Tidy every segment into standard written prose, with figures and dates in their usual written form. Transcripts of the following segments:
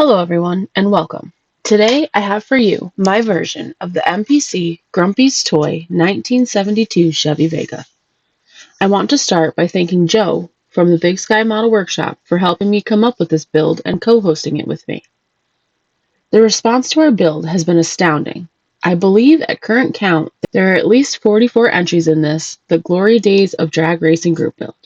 Hello, everyone, and welcome. Today, I have for you my version of the MPC Grumpy's Toy 1972 Chevy Vega. I want to start by thanking Joe from the Big Sky Model Workshop for helping me come up with this build and co-hosting it with me. The response to our build has been astounding. I believe at current count, there are at least 44 entries in this, the Glory Days of Drag Racing group build.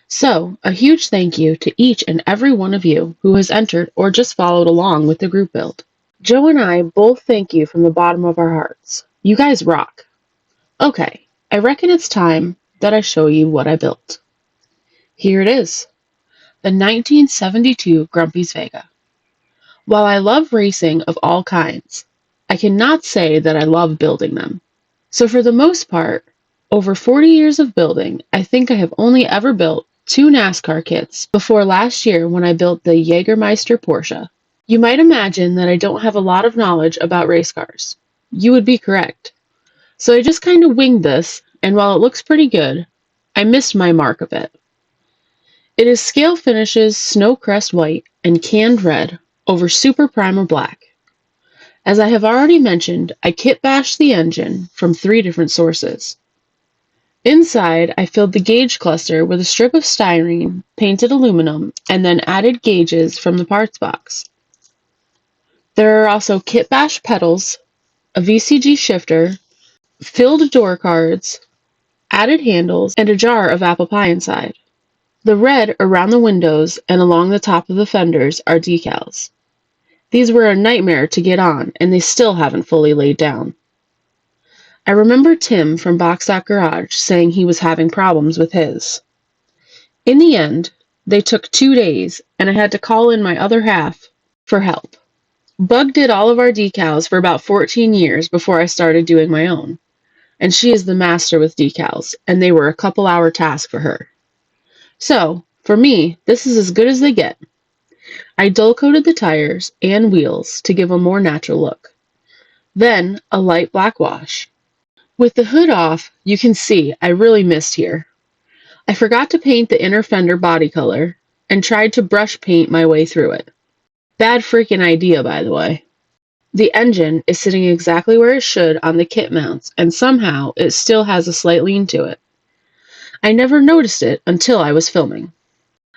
So, a huge thank you to each and every one of you who has entered or just followed along with the group build. Joe and I both thank you from the bottom of our hearts. You guys rock. Okay, I reckon it's time that I show you what I built. Here it is, the 1972 Grumpy's Vega. While I love racing of all kinds, I cannot say that I love building them. So for the most part, over 40 years of building, I think I have only ever built 2 NASCAR kits before last year when I built the Jägermeister Porsche. You might imagine that I don't have a lot of knowledge about race cars. You would be correct. So I just kind of winged this, and while it looks pretty good, I missed my mark a bit. It is scale finishes Snowcrest white and canned red over super primer black. As I have already mentioned, I kit bashed the engine from 3 different sources. Inside, I filled the gauge cluster with a strip of styrene, painted aluminum, and then added gauges from the parts box. There are also kit bash pedals, a VCG shifter, filled door cards, added handles, and a jar of apple pie inside. The red around the windows and along the top of the fenders are decals. These were a nightmare to get on, and they still haven't fully laid down. I remember Tim from Box Stock Garage saying he was having problems with his. In the end, they took 2 days, and I had to call in my other half for help. Bug did all of our decals for about 14 years before I started doing my own, and she is the master with decals, and they were a couple-hour task for her. So, for me, this is as good as they get. I dull-coated the tires and wheels to give a more natural look. Then, a light black wash. With the hood off, you can see I really missed here. I forgot to paint the inner fender body color and tried to brush paint my way through it. Bad freaking idea, by the way. The engine is sitting exactly where it should on the kit mounts, and somehow it still has a slight lean to it. I never noticed it until I was filming.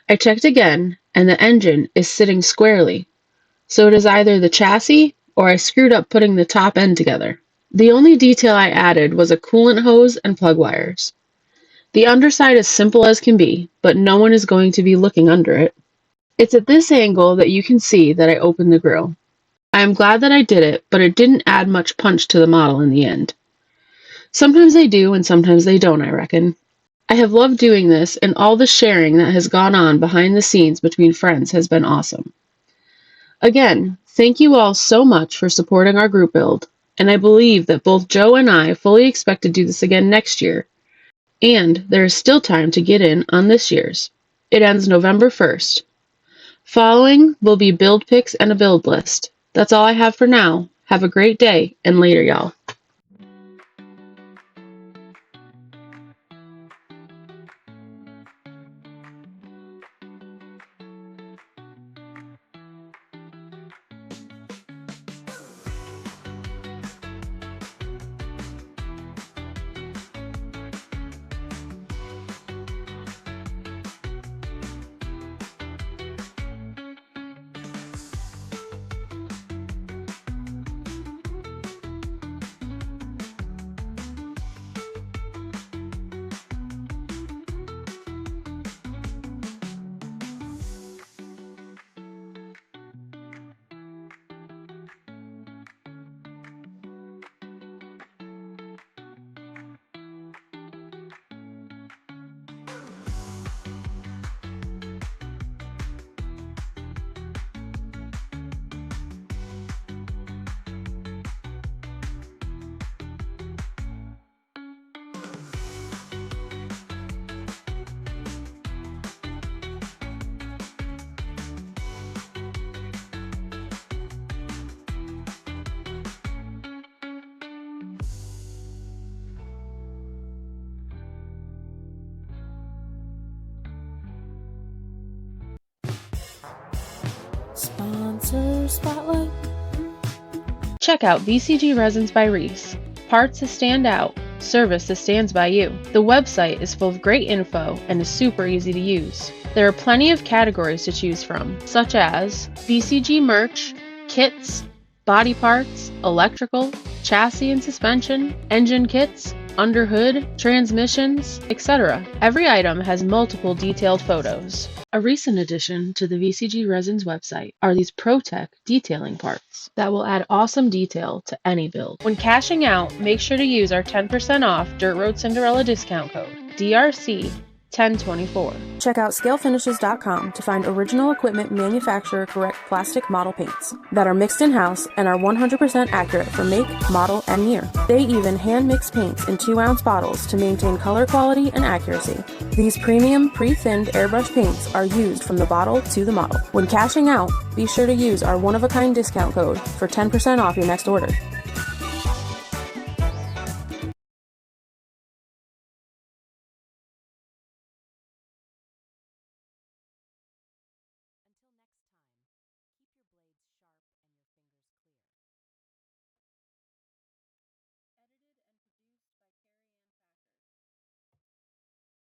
I checked again, and the engine is sitting squarely, so it is either the chassis or I screwed up putting the top end together. The only detail I added was a coolant hose and plug wires. The underside is simple as can be, but no one is going to be looking under it. It's at this angle that you can see that I opened the grille. I am glad that I did it, but it didn't add much punch to the model in the end. Sometimes they do and sometimes they don't, I reckon. I have loved doing this, and all the sharing that has gone on behind the scenes between friends has been awesome. Again, thank you all so much for supporting our group build, and I believe that both Joe and I fully expect to do this again next year, and there is still time to get in on this year's. It ends November 1st. Following will be build pics and a build list. That's all I have for now. Have a great day, and later, y'all. Sponsor Spotlight. Check out VCG Resins by Reese. Parts that stand out, service that stands by you. The website is full of great info and is super easy to use. There are plenty of categories to choose from, such as VCG merch, kits, body parts, electrical, chassis and suspension, engine kits, underhood, transmissions, etc. Every item has multiple detailed photos. A recent addition to the VCG Resins website are these ProTech detailing parts that will add awesome detail to any build. When cashing out, make sure to use our 10% off Dirt Road Cinderella discount code, DRC 1024. Check out scalefinishes.com to find original equipment manufacturer correct plastic model paints that are mixed in-house and are 100% accurate for make, model, and year. They even hand-mix paints in 2-ounce bottles to maintain color quality and accuracy. These premium, pre-thinned airbrush paints are used from the bottle to the model. When cashing out, be sure to use our one-of-a-kind discount code for 10% off your next order.